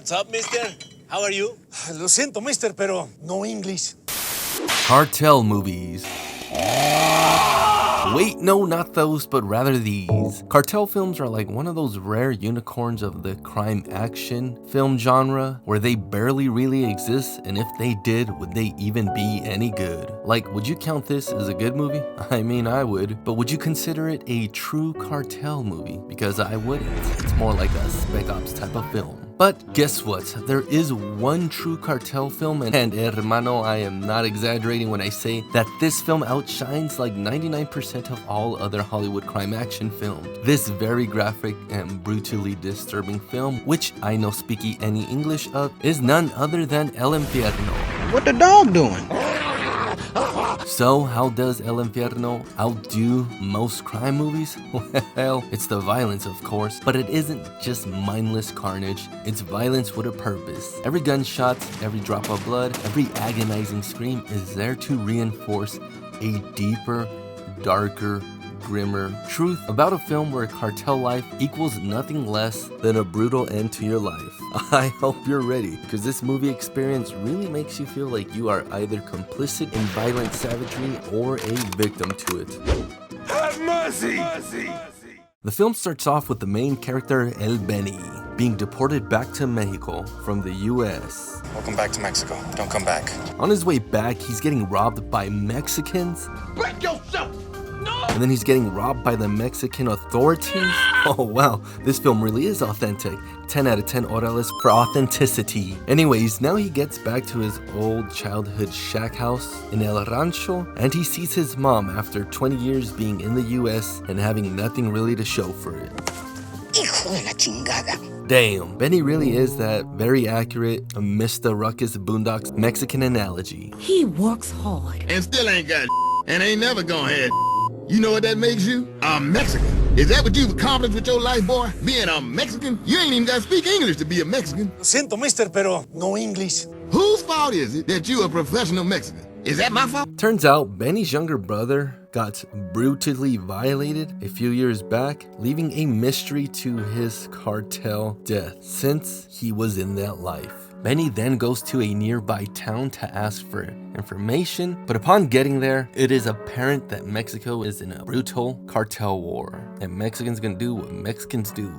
What's up, mister? How are you? Lo siento, mister, pero no English. Cartel movies. Wait, no, not those, but rather these. Cartel films are like one of those rare unicorns of the crime action film genre where they barely really exist, and if they did, would they even be any good? Like, would you count this as a good movie? I mean, I would, but would you consider it a true cartel movie? Because I wouldn't. It's more like a Spec Ops type of film. But guess what? There is one true cartel film, and hermano, I am not exaggerating when I say that this film outshines like 99% of all other Hollywood crime action films. This very graphic and brutally disturbing film, which I no speaky any English of, is none other than El Infierno. What the dog doing? So how does El Infierno outdo most crime movies? Well, it's the violence of course, but it isn't just mindless carnage, it's violence with a purpose. Every gunshot, every drop of blood, every agonizing scream is there to reinforce a deeper, darker, grimmer truth about a film where cartel life equals nothing less than a brutal end to your life. I hope you're ready, because this movie experience really makes you feel like you are either complicit in violent savagery or a victim to it. Have mercy! The film starts off with the main character, El Benny, being deported back to Mexico from the US. Welcome back to Mexico. Don't come back. On his way back, he's getting robbed by Mexicans. Break yourself! And then he's getting robbed by the Mexican authorities. Oh wow, this film really is authentic. 10 out of 10 orales for authenticity. Anyways, now he gets back to his old childhood shack house in El Rancho, and he sees his mom after 20 years being in the US and having nothing really to show for it. Hijo de la chingada. Damn, Benny really is that very accurate Mr. Ruckus Boondocks Mexican analogy. He works hard. And still ain't got and ain't never gonna have. You know what that makes you? A Mexican. Is that what you've accomplished with your life, boy? Being a Mexican? You ain't even got to speak English to be a Mexican. Lo siento, mister, pero no English. Whose fault is it that you a professional Mexican? Is that my fault? Turns out Benny's younger brother got brutally violated a few years back, leaving a mystery to his cartel death since he was in that life. Benny then goes to a nearby town to ask for information, but upon getting there, it is apparent that Mexico is in a brutal cartel war, and Mexicans gonna do what Mexicans do.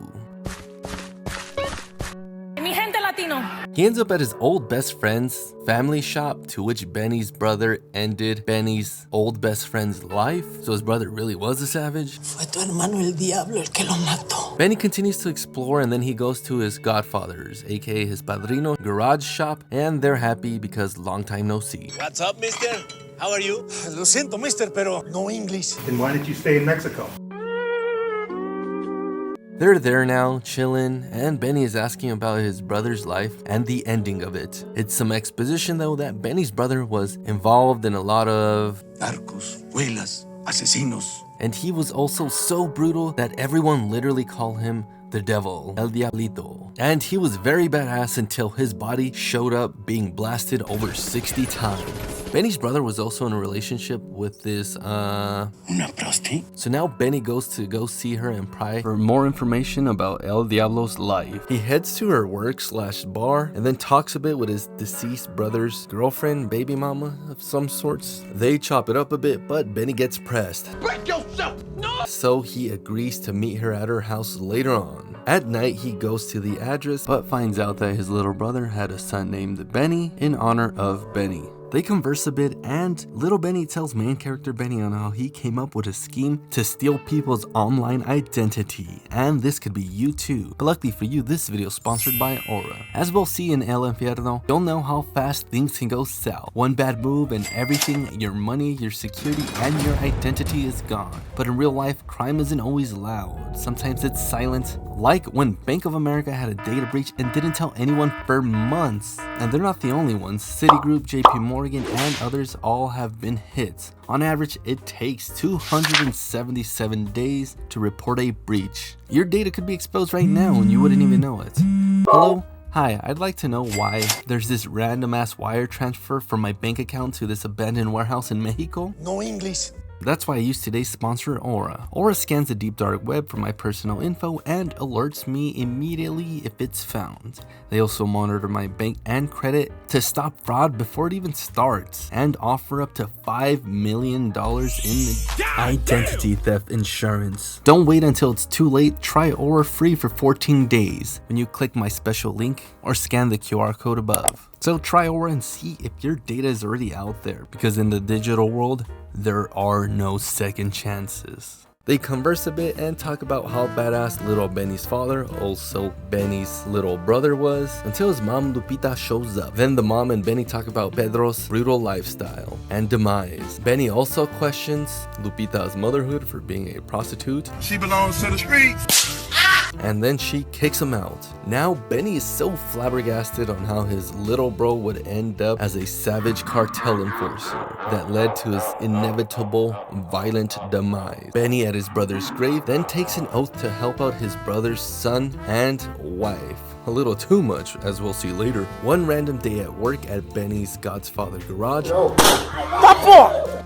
He ends up at his old best friend's family shop, to which Benny's brother ended Benny's old best friend's life. So his brother really was a savage. Fue tu hermano el diablo el que lo mató. Benny continues to explore, and then he goes to his godfather's, aka his padrino, garage shop, and they're happy because long time no see. What's up, mister? How are you? Lo siento, mister, pero no English. Then why did you stay in Mexico? They're there now, chillin', and Benny is asking about his brother's life and the ending of it. It's some exposition though that Benny's brother was involved in a lot of Narcos, huelas, asesinos. and he was also so brutal that everyone literally called him the devil, El Diablito. And he was very badass until his body showed up being blasted over 60 times. Benny's brother was also in a relationship with this, Una prosti? So now Benny goes to go see her and pry for more information about El Diablo's life. He heads to her work/bar and then talks a bit with his deceased brother's girlfriend, baby mama of some sorts. They chop it up a bit, but Benny gets pressed. Break yourself! No! So he agrees to meet her at her house later on. At night, he goes to the address, but finds out that his little brother had a son named Benny in honor of Benny. They converse a bit, and little Benny tells main character Benny on how he came up with a scheme to steal people's online identity, and this could be you too. But luckily for you, this video is sponsored by Aura. As we'll see in El Infierno, you'll know how fast things can go south. One bad move and everything, your money, your security, and your identity is gone. But in real life, crime isn't always loud. Sometimes it's silent, like when Bank of America had a data breach and didn't tell anyone for months. And they're not the only ones. Citigroup, JP Morgan, and others all have been hit. On average, it takes 277 days to report a breach. Your data could be exposed right now and you wouldn't even know it. Hello? Hi, I'd like to know why there's this random ass wire transfer from my bank account to this abandoned warehouse in Mexico. No English. That's why I use today's sponsor, Aura. Aura scans the deep dark web for my personal info and alerts me immediately if it's found. They also monitor my bank and credit to stop fraud before it even starts and offer up to $5 million in identity theft insurance. Don't wait until it's too late. Try Aura free for 14 days when you click my special link or scan the QR code above. So try Aura and see if your data is already out there, because in the digital world, there are no second chances. They converse a bit and talk about how badass little Benny's father, also Benny's little brother, was, until his mom Lupita shows up. Then the mom and Benny talk about Pedro's brutal lifestyle and demise. Benny also questions Lupita's motherhood for being a prostitute. She belongs to the streets. And then she kicks him out. Now Benny is so flabbergasted on how his little bro would end up as a savage cartel enforcer that led to his inevitable violent demise. Benny at his brother's grave then takes an oath to help out his brother's son and wife. A little too much, as we'll see later. One random day at work at Benny's Godfather garage,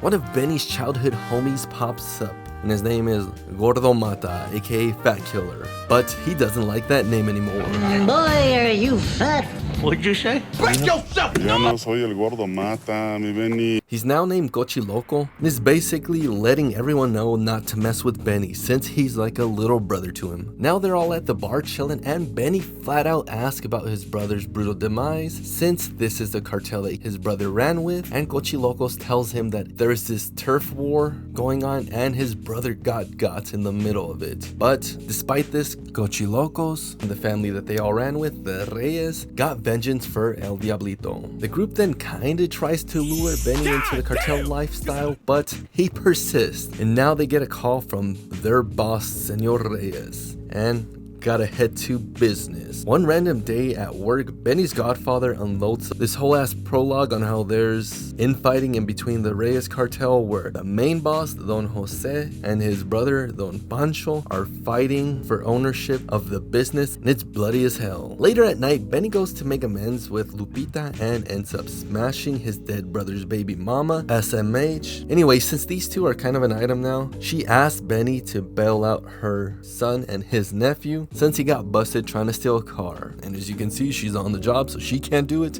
one of Benny's childhood homies pops up, and his name is Gordo Mata, aka Fat Killer. But he doesn't like that name anymore. Boy, are you fat. What'd you say? Break yourself! Ya no soy el gordo mata, mi Benny. He's now named Cochi Loco and is basically letting everyone know not to mess with Benny since he's like a little brother to him. Now they're all at the bar chilling, and Benny flat out asks about his brother's brutal demise since this is the cartel that his brother ran with, and Cochi Locos tells him that there is this turf war going on and his brother got in the middle of it. But despite this, Cochi Locos and the family that they all ran with, the Reyes, got vengeance for El Diablito. The group then kinda tries to lure Benny into the cartel lifestyle, but he persists, and now they get a call from their boss, Senor Reyes, and gotta head to business. One random day at work, Benny's godfather unloads this whole ass prologue on how there's infighting in between the Reyes cartel, where the main boss, Don Jose, and his brother, Don Pancho, are fighting for ownership of the business, and it's bloody as hell. Later at night, Benny goes to make amends with Lupita and ends up smashing his dead brother's baby mama, SMH. Anyway, since these two are kind of an item now, she asked Benny to bail out her son and his nephew since he got busted trying to steal a car, and as you can see, she's on the job so she can't do it.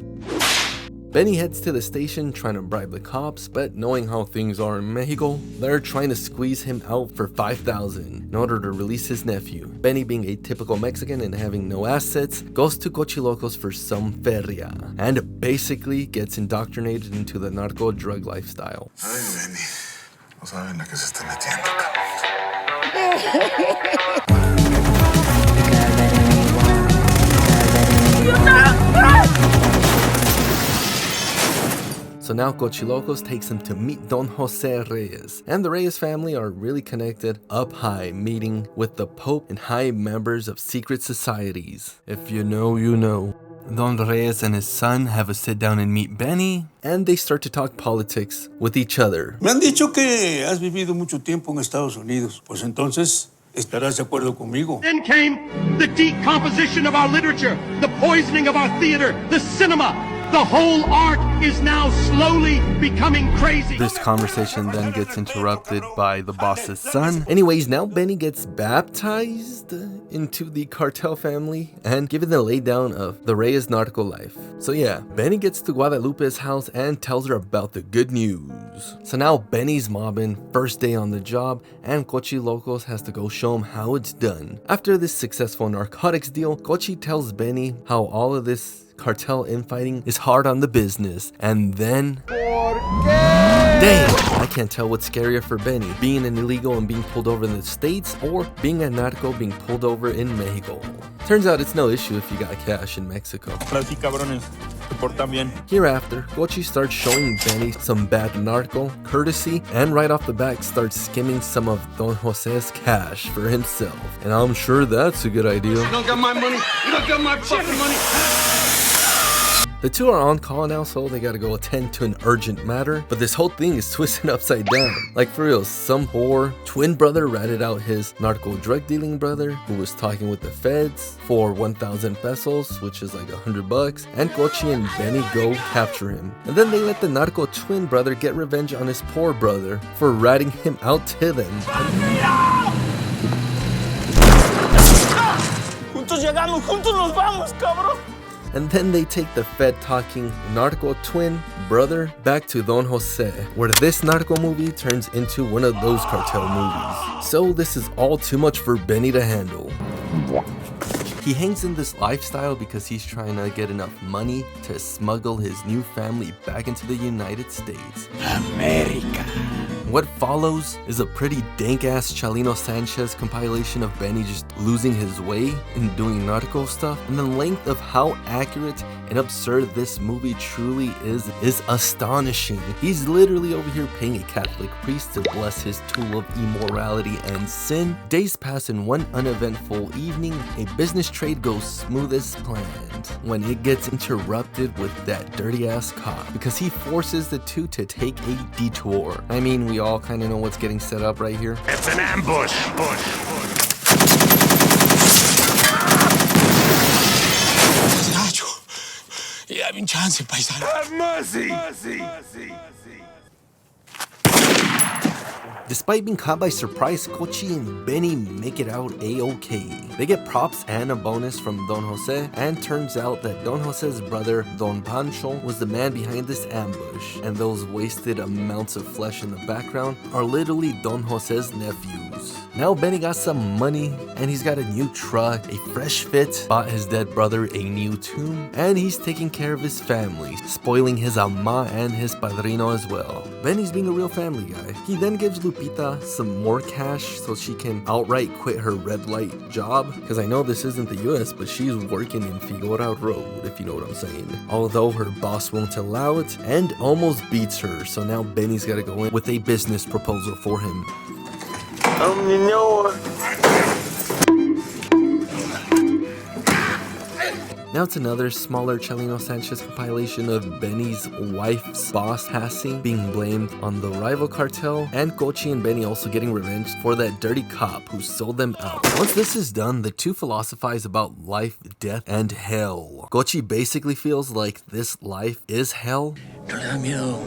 Benny heads to the station trying to bribe the cops, but knowing how things are in Mexico, they're trying to squeeze him out for $5,000 in order to release his nephew. Benny, being a typical Mexican and having no assets, goes to Cochilocos for some feria and basically gets indoctrinated into the narco drug lifestyle. Ay, Benny. No saben la que se está metiendo. So now Cochilocos takes him to meet Don Jose Reyes, and the Reyes family are really connected up high, meeting with the Pope and high members of secret societies. If you know, you know. Don Reyes and his son have a sit down and meet Benny, and they start to talk politics with each other. Me han dicho que has vivido mucho tiempo en Estados Unidos, pues entonces estarás de acuerdo conmigo. Then came the decomposition of our literature, the poisoning of our theater, the cinema. The whole art is now slowly becoming crazy. This conversation then gets interrupted by the boss's son. Anyways, now Benny gets baptized into the cartel family and given the laydown of the Reyes narco life. So yeah, Benny gets to Guadalupe's house and tells her about the good news. So now Benny's mobbing, first day on the job, and Cochi Locos has to go show him how it's done. After this successful narcotics deal, Cochi tells Benny how all of this cartel infighting is hard on the business, and then dang, I can't tell what's scarier for Benny, being an illegal and being pulled over in the States, or being a narco being pulled over in Mexico. Turns out it's no issue if you got cash in Mexico. Hereafter, Cochi starts showing Benny some bad narco courtesy, and right off the bat starts skimming some of Don Jose's cash for himself. And I'm sure that's a good idea. You don't got my money. You don't got my fucking money. The two are on call now, so they gotta go attend to an urgent matter, but this whole thing is twisted upside down. Like for real, some poor twin brother ratted out his narco drug dealing brother who was talking with the feds for 1,000 pesos, which is like $100, and Cochi and Benny go capture him. And then they let the narco twin brother get revenge on his poor brother for ratting him out to them. Juntos llegamos, juntos nos vamos, cabrón. And then they take the Fed talking narco twin brother back to Don Jose, where this narco movie turns into one of those cartel movies. So this is all too much for Benny to handle. He hangs in this lifestyle because he's trying to get enough money to smuggle his new family back into the United States. America. What follows is a pretty dank-ass Chalino Sanchez compilation of Benny just losing his way and doing narco stuff, and the length of how accurate and absurd this movie truly is astonishing. He's literally over here paying a Catholic priest to bless his tool of immorality and sin. Days pass in one uneventful evening, a business trade goes smooth as planned, when it gets interrupted with that dirty-ass cop, because he forces the two to take a detour. I mean, we all kind of know what's getting set up right here. It's an ambush. Yeah, mi chance, paisano. Have mercy. Despite being caught by surprise, Cochi and Benny make it out a-okay. They get props and a bonus from Don Jose, and turns out that Don Jose's brother, Don Pancho, was the man behind this ambush, and those wasted amounts of flesh in the background are literally Don Jose's nephews. Now Benny got some money, and he's got a new truck, a fresh fit, bought his dead brother a new tomb, and he's taking care of his family, spoiling his ama and his padrino as well. Benny's being a real family guy. He then gives Lupita some more cash so she can outright quit her red light job, because I know this isn't the US, but she's working in Figueroa Road, if you know what I'm saying. Although her boss won't allow it, and almost beats her, so now Benny's gotta go in with a business proposal for him. Now it's another smaller Chalino Sanchez compilation of Benny's wife's boss passing, being blamed on the rival cartel, and Cochi and Benny also getting revenge for that dirty cop who sold them out. Once this is done, the two philosophize about life, death, and hell. Cochi basically feels like this life is hell. ¿No le da miedo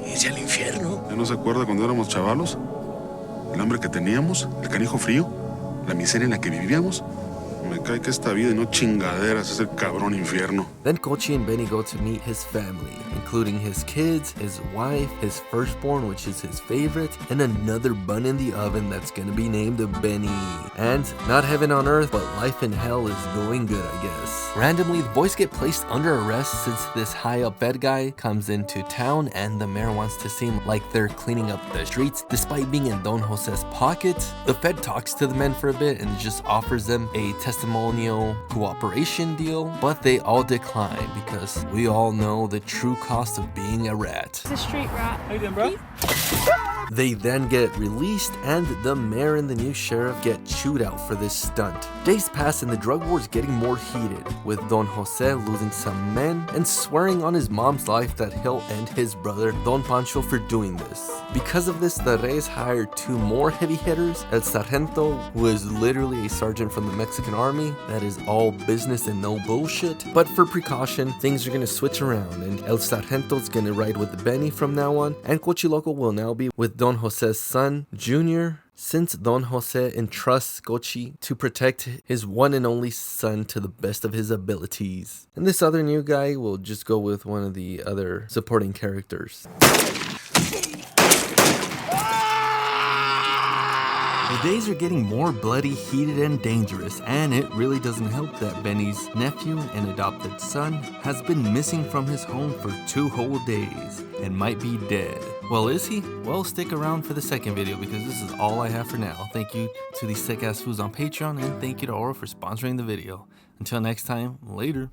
irse al infierno? ¿Ya no se acuerda cuando éramos chavalos? El hambre que teníamos, el canijo frío, la miseria en la que vivíamos. Me cae que esta vida y no chingaderas es el cabrón infierno. Then Cochi and Benny go to meet his family, including his kids, his wife, his firstborn, which is his favorite, and another bun in the oven that's gonna be named Benny. And not heaven on earth, but life in hell is going good, I guess. Randomly, the boys get placed under arrest since this high-up Fed guy comes into town, and the mayor wants to seem like they're cleaning up the streets, despite being in Don Jose's pocket. The Fed talks to the men for a bit and just offers them a testimonial cooperation deal, but they all decline because we all know the true cost of being a rat. It's a street rat. How you doing, bro? They then get released, and the mayor and the new sheriff get chewed out for this stunt. Days pass and the drug war is getting more heated, with Don Jose losing some men and swearing on his mom's life that he'll end his brother Don Pancho for doing this. Because of this, the Reyes hired two more heavy hitters, El Sargento, who is literally a sergeant from the Mexican army that is all business and no bullshit. But for precaution, things are gonna switch around, and El Sargento's gonna ride with Benny from now on, and Cochiloco will now be with Don Jose's son, Junior, since Don Jose entrusts Cochi to protect his one and only son to the best of his abilities. And this other new guy will just go with one of the other supporting characters. The days are getting more bloody, heated, and dangerous, and it really doesn't help that Benny's nephew and adopted son has been missing from his home for 2 whole days and might be dead. Well, is he? Well, stick around for the second video because this is all I have for now. Thank you to the sick ass foods on Patreon, and thank you to Aura for sponsoring the video. Until next time, later.